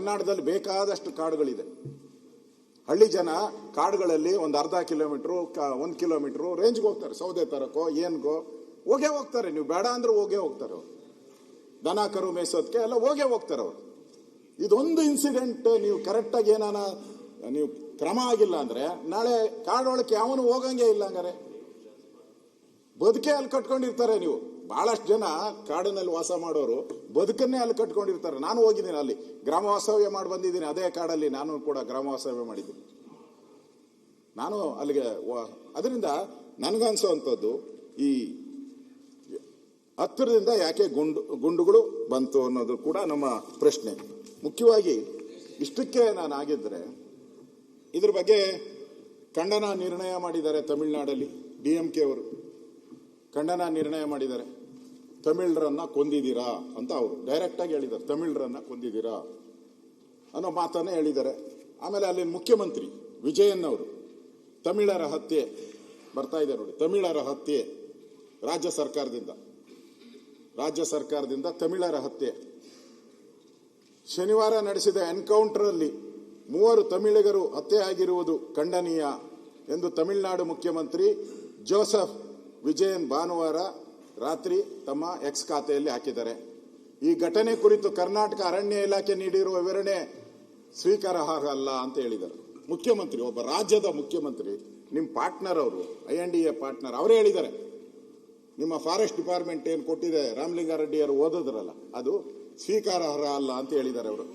ಕರ್ನಾಟಕದಲ್ಲಿ ಬೇಕಾದಷ್ಟು ಕಾಡುಗಳಿದೆ. ಹಳ್ಳಿ ಜನ ಕಾಡುಗಳಲ್ಲಿ ಒಂದು ಅರ್ಧ ಕಿಲೋಮೀಟ್ರು 1 ಕಿಲೋಮೀಟ್ರು ರೇಂಜ್ಗೆ ಹೋಗ್ತಾರೆ. ಸೌದೆ ತರಕೋ ಏನ್ಗೋ ಹೋಗೇ ಹೋಗ್ತಾರೆ. ನೀವು ಬೇಡ ಅಂದ್ರೆ ಹೋಗೇ ಹೋಗ್ತಾರೆ ಅವರು. ದನ ಕರು ಮೇಯಿಸೋದಕ್ಕೆ ಎಲ್ಲ ಹೋಗೇ ಹೋಗ್ತಾರೆ ಅವರು. ಇದೊಂದು ಇನ್ಸಿಡೆಂಟ್ ನೀವು ಕರೆಕ್ಟಾಗಿ ಏನಾನ ನೀವು ಕ್ರಮ ಆಗಿಲ್ಲ ಅಂದ್ರೆ ನಾಳೆ ಕಾಡೊಳಕ್ಕೆ ಯಾವನು ಹೋಗಂಗೆ ಇಲ್ಲ. ಹಂಗಾರೆ ಬದುಕೆ ಅಲ್ಲಿ ಕಟ್ಕೊಂಡಿರ್ತಾರೆ. ನೀವು ಬಹಳಷ್ಟು ಜನ ಕಾಡಿನಲ್ಲಿ ವಾಸ ಮಾಡೋರು ಬದುಕನ್ನೇ ಅಲ್ಲಿ ಕಟ್ಕೊಂಡಿರ್ತಾರೆ. ನಾನು ಹೋಗಿದ್ದೀನಿ, ಅಲ್ಲಿ ಗ್ರಾಮ ವಾಸ್ತವ್ಯ ಮಾಡಿ ಬಂದಿದ್ದೀನಿ. ಅದೇ ಕಾಡಲ್ಲಿ ನಾನು ಕೂಡ ಗ್ರಾಮ ವಾಸ್ತವ್ಯ ಮಾಡಿದ್ದೀನಿ. ನಾನು ಅಲ್ಲಿಗೆ ಅದರಿಂದ ನನಗನ್ಸೋವಂಥದ್ದು ಈ ಹತ್ತಿರದಿಂದ ಯಾಕೆ ಗುಂಡುಗಳು ಬಂತು ಅನ್ನೋದು ಕೂಡ ನಮ್ಮ ಪ್ರಶ್ನೆ. ಮುಖ್ಯವಾಗಿ ಇಷ್ಟಕ್ಕೆ ನಾನು ಆಗಿದ್ರೆ ಇದ್ರ ಬಗ್ಗೆ ಖಂಡನ ನಿರ್ಣಯ ಮಾಡಿದ್ದಾರೆ. ತಮಿಳುನಾಡಲ್ಲಿ DMK ಅವರು ಖಂಡನ ನಿರ್ಣಯ ಮಾಡಿದ್ದಾರೆ. ತಮಿಳರನ್ನ ಕೊಂದಿದ್ದೀರಾ ಅಂತ ಅವರು ಡೈರೆಕ್ಟ್ ಆಗಿ ಹೇಳಿದ್ದಾರೆ. ತಮಿಳರನ್ನ ಕೊಂದಿದ್ದೀರಾ ಅನ್ನೋ ಮಾತನ್ನೇ ಹೇಳಿದ್ದಾರೆ. ಆಮೇಲೆ ಅಲ್ಲಿ ಮುಖ್ಯಮಂತ್ರಿ ವಿಜಯನ್ ಅವರು ತಮಿಳರ ಹತ್ಯೆ ಬರ್ತಾ ಇದೆ ನೋಡಿ, ತಮಿಳರ ಹತ್ಯೆ ರಾಜ್ಯ ಸರ್ಕಾರದಿಂದ ತಮಿಳರ ಹತ್ಯೆ. ಶನಿವಾರ ನಡೆಸಿದ ಎನ್ಕೌಂಟರ್ ಅಲ್ಲಿ 3 ತಮಿಳಿಗರು ಹತ್ಯೆ ಆಗಿರುವುದು ಖಂಡನೀಯ ಎಂದು ತಮಿಳುನಾಡು ಮುಖ್ಯಮಂತ್ರಿ ಜೋಸೆಫ್ ವಿಜಯನ್ ಭಾನುವಾರ ರಾತ್ರಿ ತಮ್ಮ ಎಕ್ಸ್ ಖಾತೆಯಲ್ಲಿ ಹಾಕಿದ್ದಾರೆ. ಈ ಘಟನೆ ಕುರಿತು ಕರ್ನಾಟಕ ಅರಣ್ಯ ಇಲಾಖೆ ನೀಡಿರುವ ವಿವರಣೆ ಸ್ವೀಕಾರಾರ್ಹ ಅಲ್ಲ ಅಂತ ಹೇಳಿದ್ದಾರೆ. ಮುಖ್ಯಮಂತ್ರಿ, ಒಬ್ಬ ರಾಜ್ಯದ ಮುಖ್ಯಮಂತ್ರಿ, ನಿಮ್ಮ ಪಾರ್ಟ್ನರ್ ಅವರು, INDA ಪಾರ್ಟ್ನರ್, ಅವರೇ ಹೇಳಿದ್ದಾರೆ ನಿಮ್ಮ ಫಾರೆಸ್ಟ್ ಡಿಪಾರ್ಟ್ಮೆಂಟ್ ಏನು ಕೊಟ್ಟಿದೆ ರಾಮಲಿಂಗಾರೆಡ್ಡಿ ಅವರು ಓದಿದ್ರಲ್ಲ ಅದು ಸ್ವೀಕಾರಾರ್ಹ ಅಲ್ಲ ಅಂತ ಹೇಳಿದ್ದಾರೆ ಅವರು.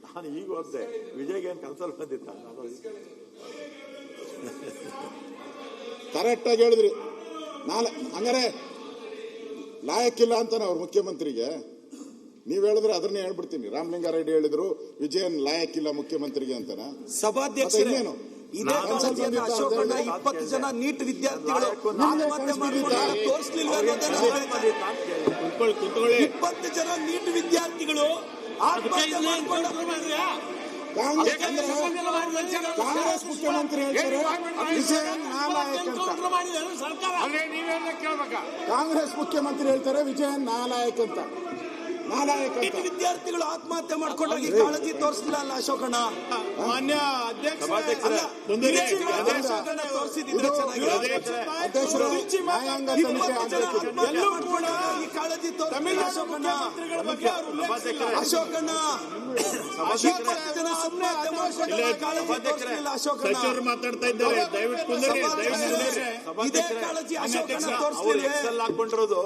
ನಾನು ಈಗ ಓದಿದೆ, ವಿಜಯ್ಗೆ ಏನು ಕನ್ಸಲ್ ಬಂದಿತ್ತ? ಕರೆಕ್ಟ್ ಆಗಿ ಹೇಳಿದ್ರಿ. ಹಂಗಾರೆ ಲಾಯಕ್ಕಿಲ್ಲ ಅಂತಾನೆ ಅವ್ರ ಮುಖ್ಯಮಂತ್ರಿಗೆ. ನೀವ್ ಹೇಳಿದ್ರೆ ಅದನ್ನೇ ಹೇಳ್ಬಿಡ್ತೀನಿ. ರಾಮಲಿಂಗಾರೆಡ್ಡಿ ಹೇಳಿದ್ರು ವಿಜಯನ್ ಲಾಯಕ್ಕಿಲ್ಲ ಮುಖ್ಯಮಂತ್ರಿಗೆ ಅಂತಾನ. ಸಭಾಧ್ಯಕ್ಷರೇನು ಇದೇ ಕಾಲೇಜಿನ ಅಶೋಕಣ್ಣ 20 ಜನ ನೀಟ್ ವಿದ್ಯಾರ್ಥಿಗಳು ಆತ್ಮಹತ್ಯೆ ಮಾಡಿಕೊಂಡು ತೋರಿಸಲಿಲ್ಲ. 20 ಜನ ನೀಟ್ ವಿದ್ಯಾರ್ಥಿಗಳು ಆತ್ಮಹತ್ಯೆ ಮಾಡಿಕೊಂಡು ಕಾಂಗ್ರೆಸ್ ಮುಖ್ಯಮಂತ್ರಿ ಹೇಳ್ತಾರೆ ವಿಜಯನ್ ನಾಲಾಯಕ್ ಅಂತ. ಕಾಂಗ್ರೆಸ್ ಮುಖ್ಯಮಂತ್ರಿ ಹೇಳ್ತಾರೆ ವಿಜಯನ್ ನಾಲಾಯಕ್ ಅಂತ. ವಿದ್ಯಾರ್ಥಿಗಳು ಆತ್ಮಹತ್ಯೆ ಮಾಡ್ಕೊಂಡಾಗಿ ಕಾಳಜಿ ತೋರಿಸಲಿಲ್ಲ ಅಲ್ಲ ಅಶೋಕಣ್ಣ? ಮಾನ್ಯ ಅಧ್ಯಕ್ಷ ಮಾತಾಡ್ತಾ ಇದ್ದಾರೆ. ದಯವಿಟ್ಟು ಹಾಕೊಂಡಿರೋದು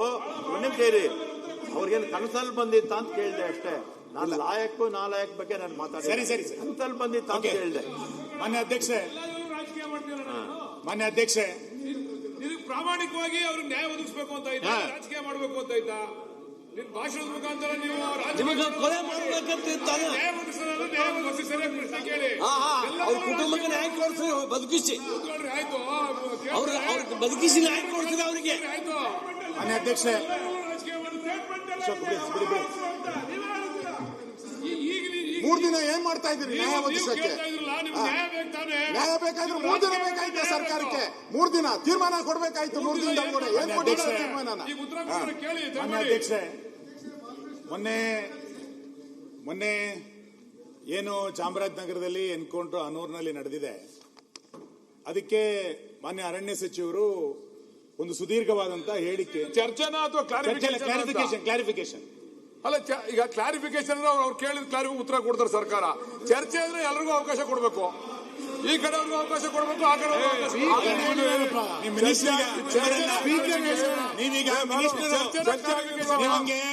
ಅವ್ರಿಗೇನು ಕನಸಲ್ ಬಂದಿತ್ತ ಅಂತ ಕೇಳಿದೆ ಅಷ್ಟೇ. ನಾನು ಲಾಯಕ್ ನಾಲಾಯಕ್ ಬಗ್ಗೆ ನಾನು ಮಾತಾಡಿ ಕನಸಲ್ ಬಂದಿತ್ತ ಅಂತ ಕೇಳಿದೆ. ಮಾನ್ಯ ಅಧ್ಯಕ್ಷೆ ನಿನಗೆ ಪ್ರಾಮಾಣಿಕವಾಗಿ ಅವ್ರಿಗೆ ನ್ಯಾಯ ಒದಗಿಸಬೇಕು ಅಂತ ಇದ್ದ, ರಾಜಕೀಯ ಮಾಡಬೇಕು ಅಂತ ಇದ್ದ. ನಿನ್ ಭಾಷಣದ ಮುಖಾಂತರ ನೀವು ಕೊಲೆ ಮಾಡಬೇಕಂತ ನ್ಯಾಯ ಒದಗಿಸಿ ಸರಿಯಾಗಿ ಪ್ರಶ್ನೆ ಕೇಳಿ. ಅವ್ರ ಕುಟುಂಬಕ್ಕೆ ನ್ಯಾಯ ಕೊಡಿಸಿ ಬದುಕಿಸಿ, ಆಯ್ತು ಅವ್ರಿಗೆ ಬದುಕಿಸಿ ನ್ಯಾಯ ಕೊಡ್ತೀವಿ ಅವರಿಗೆ. ಆಯ್ತು ಮಾನ್ಯ ಅಧ್ಯಕ್ಷೆ, ಮೂರ್ ದಿನ ಏನ್ ಮಾಡ್ತಾ ಇದ್ದೀರಿ ನ್ಯಾಯ ಒದಗಿಸಕ್ಕೆ? ನ್ಯಾಯ ಬೇಕಾದ್ರೆ 3 ದಿನ ಬೇಕಾಯ್ತು ಸರ್ಕಾರಕ್ಕೆ. 3 ದಿನ ತೀರ್ಮಾನ ಕೊಡ್ಬೇಕಾಯ್ತು. 3 ದಿನದಲ್ಲಿ ಕೂಡ ಏನ್ ಕೊಟ್ಟಿದ್ದಾರೆ ತೀರ್ಮಾನ? ಮಾನ್ಯ ಅಧ್ಯಕ್ಷೆ, ಮೊನ್ನೆ ಏನು ಚಾಮರಾಜನಗರದಲ್ಲಿ ಎನ್ಕೌಂಟರ್ ಅನೂರ್ನಲ್ಲಿ ನಡೆದಿದೆ, ಅದಕ್ಕೆ ಮಾನ್ಯ ಅರಣ್ಯ ಸಚಿವರು ಒಂದು ಸುದೀರ್ಘವಾದಂತಹ ಹೇಳಿಕೆ, ಚರ್ಚೆನಾ ಅಥವಾ ಕ್ಲಾರಿಫಿಕೇಶನ್ ಅಲ್ಲ. ಈಗ ಕ್ಲಾರಿಫಿಕೇಶನ್ ಅವ್ರು ಕೇಳಿದ ಉತ್ತರ ಕೊಡ್ತಾರೆ ಸರ್ಕಾರ. ಚರ್ಚೆ ಅಂದ್ರೆ ಎಲ್ಲರಿಗೂ ಅವಕಾಶ ಕೊಡಬೇಕು. ಈ ಕಡೆ ಅವ್ರಿಗೂ ಅವಕಾಶ ಕೊಡಬೇಕು, ಆ ಕಡೆ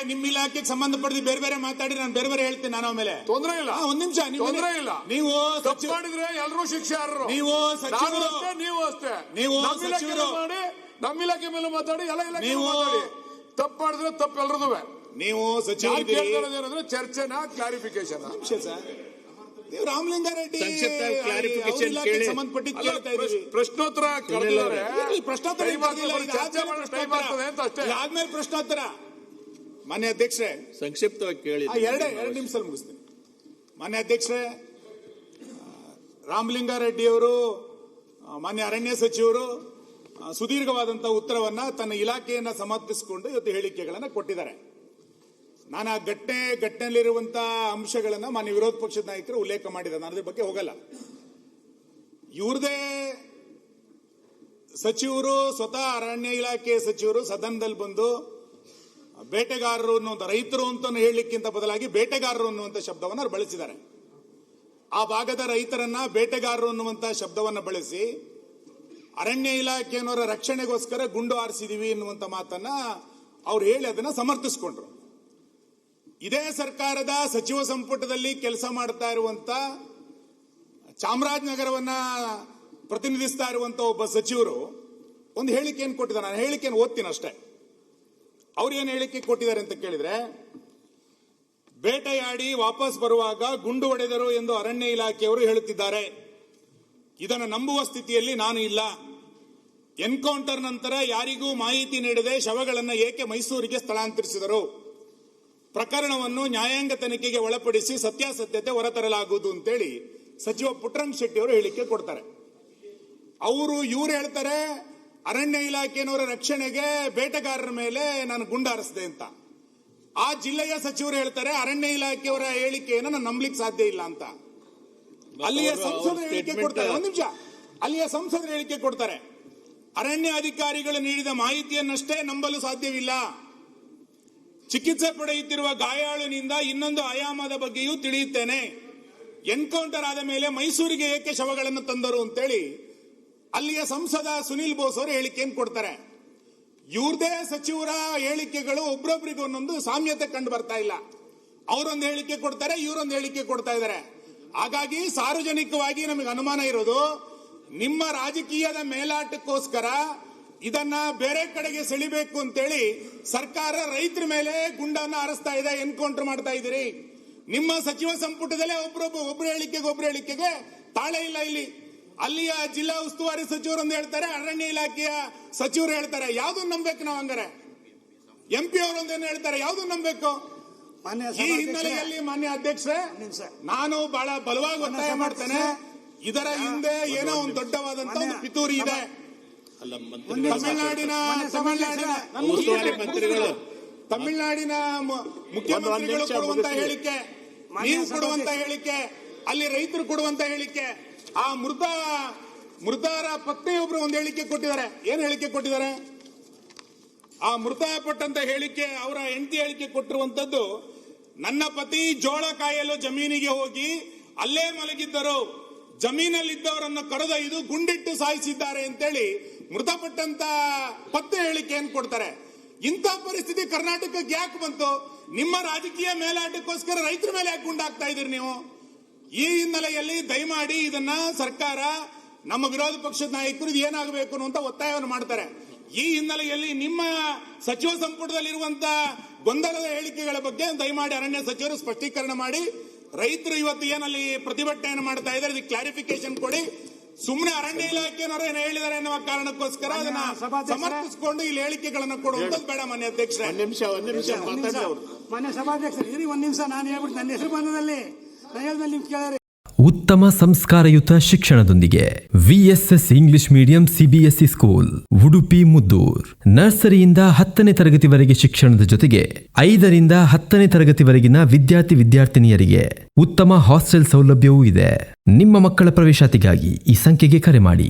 ನಿಮ್ಮ ಇಲಾಖೆಗೆ ಸಂಬಂಧಪಟ್ಟ ಬೇರೆ ಬೇರೆ ಮಾತಾಡಿ ನಾನು ಬೇರೆ ಬೇರೆ ಹೇಳ್ತೇನೆ. ನಾನು ಆಮೇಲೆ ತೊಂದರೆ ಇಲ್ಲ, ಒಂದ್ ನಿಮಿಷ ತೊಂದರೆ ಇಲ್ಲ. ನೀವು ತಪ್ಪು ಮಾಡಿದ್ರೆ ಎಲ್ಲರೂ ಶಿಕ್ಷಾರ್ಹರು. ನೀವು ಸಚಿವರು, ನೀವು ಅಷ್ಟೇ. ನೀವು ಮಾಡಿ ನಮ್ಮ ಇಲಾಖೆ ಮೇಲೆ ಮಾತಾಡಿ, ಎಲ್ಲ ಇಲಾಖೆ ಮಾತಾಡಿ. ತಪ್ಪು ಮಾಡಿದ್ರೆ ತಪ್ಪು ಎಲ್ರದುವೆ. ನೀವು ಸಚಿವರು ಚರ್ಚೆನಾ ಕ್ಲಾರಿಫಿಕೇಶನ್? ನೀವು ರಾಮಲಿಂಗಾರೆಡ್ಡಿ ಸಂಬಂಧಪಟ್ಟಿದ್ದು ಕೇಳ್ತಾ ಇದ್ದೀವಿ. ಪ್ರಶ್ನೋತ್ತರ ಪ್ರಶ್ನೋತ್ತರ ಆದ್ಮೇಲೆ ಪ್ರಶ್ನೋತ್ತರ. ಮಾನ್ಯ ಅಧ್ಯಕ್ಷರೇ, ಸಂಕ್ಷಿಪ್ತವಾಗಿ ಕೇಳಿ. 2 ನಿಮಿಷದಲ್ಲಿ ಮುಗಿಸ್ತೀನಿ. ಮಾನ್ಯ ಅಧ್ಯಕ್ಷರೇ, ರಾಮಲಿಂಗಾರೆಡ್ಡಿ ಅವರು ಮಾನ್ಯ ಅರಣ್ಯ ಸಚಿವರು ಸುದೀರ್ಘವಾದಂತಹ ಉತ್ತರವನ್ನ ತನ್ನ ಇಲಾಖೆಯನ್ನ ಸಮರ್ಥಿಸಿಕೊಂಡು ಇವತ್ತು ಹೇಳಿಕೆಗಳನ್ನ ಕೊಟ್ಟಿದ್ದಾರೆ. ನಾನು ಆ ಘಟನೆಯಲ್ಲಿರುವಂತ ಅಂಶಗಳನ್ನ ಮಾನ್ಯ ವಿರೋಧ ಪಕ್ಷದ ನಾಯಕರು ಉಲ್ಲೇಖ ಮಾಡಿದ್ದಾರೆ. ನಾನು ಅದ್ರ ಬಗ್ಗೆ ಹೋಗಲ್ಲ. ಇವ್ರದೇ ಸಚಿವರು, ಸ್ವತಃ ಅರಣ್ಯ ಇಲಾಖೆ ಸಚಿವರು ಸದನದಲ್ಲಿ ಬಂದು ಬೇಟೆಗಾರರು ಅನ್ನುವಂಥ, ರೈತರು ಅಂತ ಹೇಳಲಿಕ್ಕಿಂತ ಬದಲಾಗಿ ಬೇಟೆಗಾರರು ಅನ್ನುವಂಥ ಶಬ್ದವನ್ನು ಅವ್ರು ಬಳಸಿದ್ದಾರೆ. ಆ ಭಾಗದ ರೈತರನ್ನ ಬೇಟೆಗಾರರು ಅನ್ನುವಂಥ ಶಬ್ದವನ್ನು ಬಳಸಿ ಅರಣ್ಯ ಇಲಾಖೆಯವರ ರಕ್ಷಣೆಗೋಸ್ಕರ ಗುಂಡು ಹಾರಿಸಿದೀವಿ ಎನ್ನುವಂಥ ಮಾತನ್ನ ಅವ್ರು ಹೇಳಿ ಅದನ್ನ ಸಮರ್ಥಿಸಿಕೊಂಡ್ರು. ಇದೇ ಸರ್ಕಾರದ ಸಚಿವ ಸಂಪುಟದಲ್ಲಿ ಕೆಲಸ ಮಾಡ್ತಾ ಇರುವಂತ ಚಾಮರಾಜನಗರವನ್ನ ಪ್ರತಿನಿಧಿಸ್ತಾ ಇರುವಂತ ಒಬ್ಬ ಸಚಿವರು ಒಂದು ಹೇಳಿಕೆಯನ್ನು ಕೊಟ್ಟಿದ್ದಾರೆ. ನಾನು ಹೇಳಿಕೆಯನ್ನು ಓದ್ತೀನಿ ಅಷ್ಟೇ. ಅವ್ರು ಏನು ಹೇಳಿಕೆ ಕೊಟ್ಟಿದ್ದಾರೆ ಅಂತ ಕೇಳಿದ್ರೆ, ಬೇಟೆಯಾಡಿ ವಾಪಸ್ ಬರುವಾಗ ಗುಂಡು ಹೊಡೆದರು ಎಂದು ಅರಣ್ಯ ಇಲಾಖೆಯವರು ಹೇಳುತ್ತಿದ್ದಾರೆ. ಇದನ್ನು ನಂಬುವ ಸ್ಥಿತಿಯಲ್ಲಿ ನಾನು ಇಲ್ಲ. ಎನ್ಕೌಂಟರ್ ನಂತರ ಯಾರಿಗೂ ಮಾಹಿತಿ ನೀಡದೆ ಶವಗಳನ್ನು ಏಕೆ ಮೈಸೂರಿಗೆ ಸ್ಥಳಾಂತರಿಸಿದರು? ಪ್ರಕರಣವನ್ನು ನ್ಯಾಯಾಂಗ ತನಿಖೆಗೆ ಒಳಪಡಿಸಿ ಸತ್ಯಾಸತ್ಯತೆ ಹೊರತರಲಾಗುವುದು ಅಂತೇಳಿ ಸಚಿವ ಪುಟ್ಟರಂಗ ಶೆಟ್ಟಿ ಅವರು ಹೇಳಿಕೆ ಕೊಡ್ತಾರೆ. ಇವ್ರು ಹೇಳ್ತಾರೆ ಅರಣ್ಯ ಇಲಾಖೆಯವರ ರಕ್ಷಣೆಗೆ ಬೇಟೆಗಾರರ ಮೇಲೆ ನಾನು ಗುಂಡಾರಿಸಿದೆ ಅಂತ. ಆ ಜಿಲ್ಲೆಯ ಸಚಿವರು ಹೇಳ್ತಾರೆ ಅರಣ್ಯ ಇಲಾಖೆಯವರ ಹೇಳಿಕೆಯನ್ನು ನಾನು ನಂಬಲಿಕ್ಕೆ ಸಾಧ್ಯ ಇಲ್ಲ ಅಂತ. ಅಲ್ಲಿಯ ಸಂಸದರು ಹೇಳಿಕೆ ಕೊಡ್ತಾರೆ. ಒಂದು ನಿಮಿಷ, ಅಲ್ಲಿಯ ಸಂಸದರು ಹೇಳಿಕೆ ಕೊಡ್ತಾರೆ, ಅರಣ್ಯ ಅಧಿಕಾರಿಗಳು ನೀಡಿದ ಮಾಹಿತಿಯನ್ನಷ್ಟೇ ನಂಬಲು ಸಾಧ್ಯವಿಲ್ಲ. ಚಿಕಿತ್ಸೆ ಪಡೆಯುತ್ತಿರುವ ಗಾಯಾಳುನಿಂದ ಇನ್ನೊಂದು ಆಯಾಮದ ಬಗ್ಗೆಯೂ ತಿಳಿಯುತ್ತೇನೆ. ಎನ್ಕೌಂಟರ್ ಆದ ಮೇಲೆ ಮೈಸೂರಿಗೆ ಏಕೆ ಶವಗಳನ್ನು ತಂದರು ಅಂತೇಳಿ ಅಲ್ಲಿಯ ಸಂಸದ ಸುನಿಲ್ ಬೋಸ್ ಅವರು ಹೇಳಿಕೆಯನ್ನು ಕೊಡ್ತಾರೆ. ಇವ್ರದೇ ಸಚಿವರ ಹೇಳಿಕೆಗಳು ಒಬ್ರೊಬ್ರಿಗೆ ಒಂದೊಂದು ಸಾಮ್ಯತೆ ಕಂಡು ಬರ್ತಾ ಇಲ್ಲ. ಅವರೊಂದು ಹೇಳಿಕೆ ಕೊಡ್ತಾರೆ, ಇವರೊಂದು ಹೇಳಿಕೆ ಕೊಡ್ತಾ ಇದ್ದಾರೆ. ಹಾಗಾಗಿ ಸಾರ್ವಜನಿಕವಾಗಿ ನಮಗೆ ಅನುಮಾನ ಇರೋದು, ನಿಮ್ಮ ರಾಜಕೀಯದ ಮೇಲಾಟಕ್ಕೋಸ್ಕರ ಇದನ್ನ ಬೇರೆ ಕಡೆಗೆ ಸೆಳಿಬೇಕು ಅಂತೇಳಿ ಸರ್ಕಾರ ರೈತರ ಮೇಲೆ ಗುಂಡನ್ನು ಹಾರಿಸ್ತಾ ಇದೆ, ಎನ್ಕೌಂಟರ್ ಮಾಡ್ತಾ ಇದ್ದೀರಿ. ನಿಮ್ಮ ಸಚಿವ ಸಂಪುಟದಲ್ಲೇ ಒಬ್ರು ಹೇಳಿಕೆಗೆ ತಾಳೆ ಇಲ್ಲ. ಇಲ್ಲಿ ಅಲ್ಲಿಯ ಜಿಲ್ಲಾ ಉಸ್ತುವಾರಿ ಸಚಿವರೊಂದು ಹೇಳ್ತಾರೆ, ಅರಣ್ಯ ಇಲಾಖೆಯ ಸಚಿವರು ಹೇಳ್ತಾರೆ. ಯಾವ್ದನ್ನ ನಂಬೇಕು ನಾವು? ಹಂಗಾರೆ MP ಅವರೊಂದೇನು ಹೇಳ್ತಾರೆ, ಯಾವ್ದನ್ನ ನಂಬೇಕು? ಈ ಹಿನ್ನೆಲೆಯಲ್ಲಿ ಮಾನ್ಯ ಅಧ್ಯಕ್ಷರೇ, ನಾನು ಬಹಳ ಬಲವಾಗಿ ಒತ್ತಾಯ ಮಾಡ್ತೇನೆ, ಇದರ ಹಿಂದೆ ಏನೋ ಒಂದು ದೊಡ್ಡವಾದಂತ ಒಂದು ಪಿತೂರಿ ಇದೆ. ತಮಿಳುನಾಡಿನ ಮುಖ್ಯಮಂತ್ರಿಗಳು ಕೊಡುವಂತ ಹೇಳಿಕೆ, ನೀವು ಕೊಡುವಂತ ಹೇಳಿಕೆ, ಅಲ್ಲಿ ರೈತರು ಕೊಡುವಂತ ಹೇಳಿಕೆ, ಆ ಮೃತರ ಪತ್ನಿಯೊಬ್ರು ಒಂದು ಹೇಳಿಕೆ ಕೊಟ್ಟಿದ್ದಾರೆ. ಏನ್ ಹೇಳಿಕೆ ಕೊಟ್ಟಿದ್ದಾರೆ? ಆ ಮೃತಪಟ್ಟಂತ ಹೇಳಿಕೆ, ಅವರ ಹೆಂಡತಿ ಹೇಳಿಕೆ ಕೊಟ್ಟಿರುವಂತದ್ದು, ನನ್ನ ಪತಿ ಜೋಳ ಕಾಯಲು ಜಮೀನಿಗೆ ಹೋಗಿ ಅಲ್ಲೇ ಮಲಗಿದ್ದರು, ಜಮೀನಲ್ಲಿದ್ದವರನ್ನು ಕರೆದೊಯ್ದು ಗುಂಡಿಟ್ಟು ಸಾಯಿಸಿದ್ದಾರೆ ಅಂತೇಳಿ ಮೃತಪಟ್ಟಂತ ಪತ್ನಿ ಹೇಳಿಕೆಯನ್ನು ಕೊಡ್ತಾರೆ. ಇಂಥ ಪರಿಸ್ಥಿತಿ ಕರ್ನಾಟಕಕ್ಕೆ ಯಾಕೆ ಬಂತು? ನಿಮ್ಮ ರಾಜಕೀಯ ಮೇಲಾಟಕ್ಕೋಸ್ಕರ ರೈತರ ಮೇಲೆ ಯಾಕೆ ಗುಂಡಾಗ್ತಾ ಇದ್ದೀರಿ ನೀವು? ಈ ಹಿನ್ನೆಲೆಯಲ್ಲಿ ದಯಮಾಡಿ ಇದನ್ನ ಸರ್ಕಾರ, ನಮ್ಮ ವಿರೋಧ ಪಕ್ಷದ ನಾಯಕರು ಇದು ಏನಾಗಬೇಕು ಅನ್ನುವಂತ ಒತ್ತಾಯವನ್ನು ಮಾಡ್ತಾರೆ. ಈ ಹಿನ್ನೆಲೆಯಲ್ಲಿ ನಿಮ್ಮ ಸಚಿವ ಸಂಪುಟದಲ್ಲಿರುವಂತಹ ಗೊಂದಲದ ಹೇಳಿಕೆಗಳ ಬಗ್ಗೆ ದಯಮಾಡಿ ಅರಣ್ಯ ಸಚಿವರು ಸ್ಪಷ್ಟೀಕರಣ ಮಾಡಿ, ರೈತರು ಇವತ್ತು ಏನಲ್ಲಿ ಪ್ರತಿಭಟನೆಯನ್ನು ಮಾಡ್ತಾ ಇದ್ದಾರೆ ಇದಕ್ಕೆ ಕ್ಲಾರಿಫಿಕೇಶನ್ ಕೊಡಿ. ಸುಮ್ಮನೆ ಅರಣ್ಯ ಇಲಾಖೆಯವರು ಏನು ಹೇಳಿದ್ದಾರೆ ಎನ್ನುವ ಕಾರಣಕ್ಕೋಸ್ಕರ ಅದನ್ನ ಸಮರ್ಥಿಸಿಕೊಂಡು ಇಲ್ಲಿ ಹೇಳಿಕೆಗಳನ್ನು ಕೊಡುವಂತದ್ದು ಬೇಡ. ಮಾನ್ಯ ಅಧ್ಯಕ್ಷರೇ, ಒಂದ್ ನಿಮಿಷ ಮಾನ್ಯ ಸಭಾಧ್ಯಕ್ಷರು ಇರಿ, ಒಂದ್ ನಿಮಿಷ. ನಾನು ಹೇಳ್ಬಿಟ್ಟು ನನ್ನ ಹೆಸರು ಬಂದದಲ್ಲಿ ನಾನು ಹೇಳಿದ್ಮೇಲೆ ನೀವು ಕೇಳಿದ್ರೆ. ಉತ್ತಮ ಸಂಸ್ಕಾರಯುತ ಶಿಕ್ಷಣದೊಂದಿಗೆ VSS English medium CBSE school, Udupi Muddur. ನರ್ಸರಿಯಿಂದ 10ನೇ ತರಗತಿವರೆಗೆ ಶಿಕ್ಷಣದ ಜೊತೆಗೆ 5ರಿಂದ 10ನೇ ತರಗತಿವರೆಗಿನ ವಿದ್ಯಾರ್ಥಿನಿಯರಿಗೆ ಉತ್ತಮ ಹಾಸ್ಟೆಲ್ ಸೌಲಭ್ಯವೂ ಇದೆ. ನಿಮ್ಮ ಮಕ್ಕಳ ಪ್ರವೇಶಾತಿಗಾಗಿ ಈ ಸಂಖ್ಯೆಗೆ ಕರೆ ಮಾಡಿ.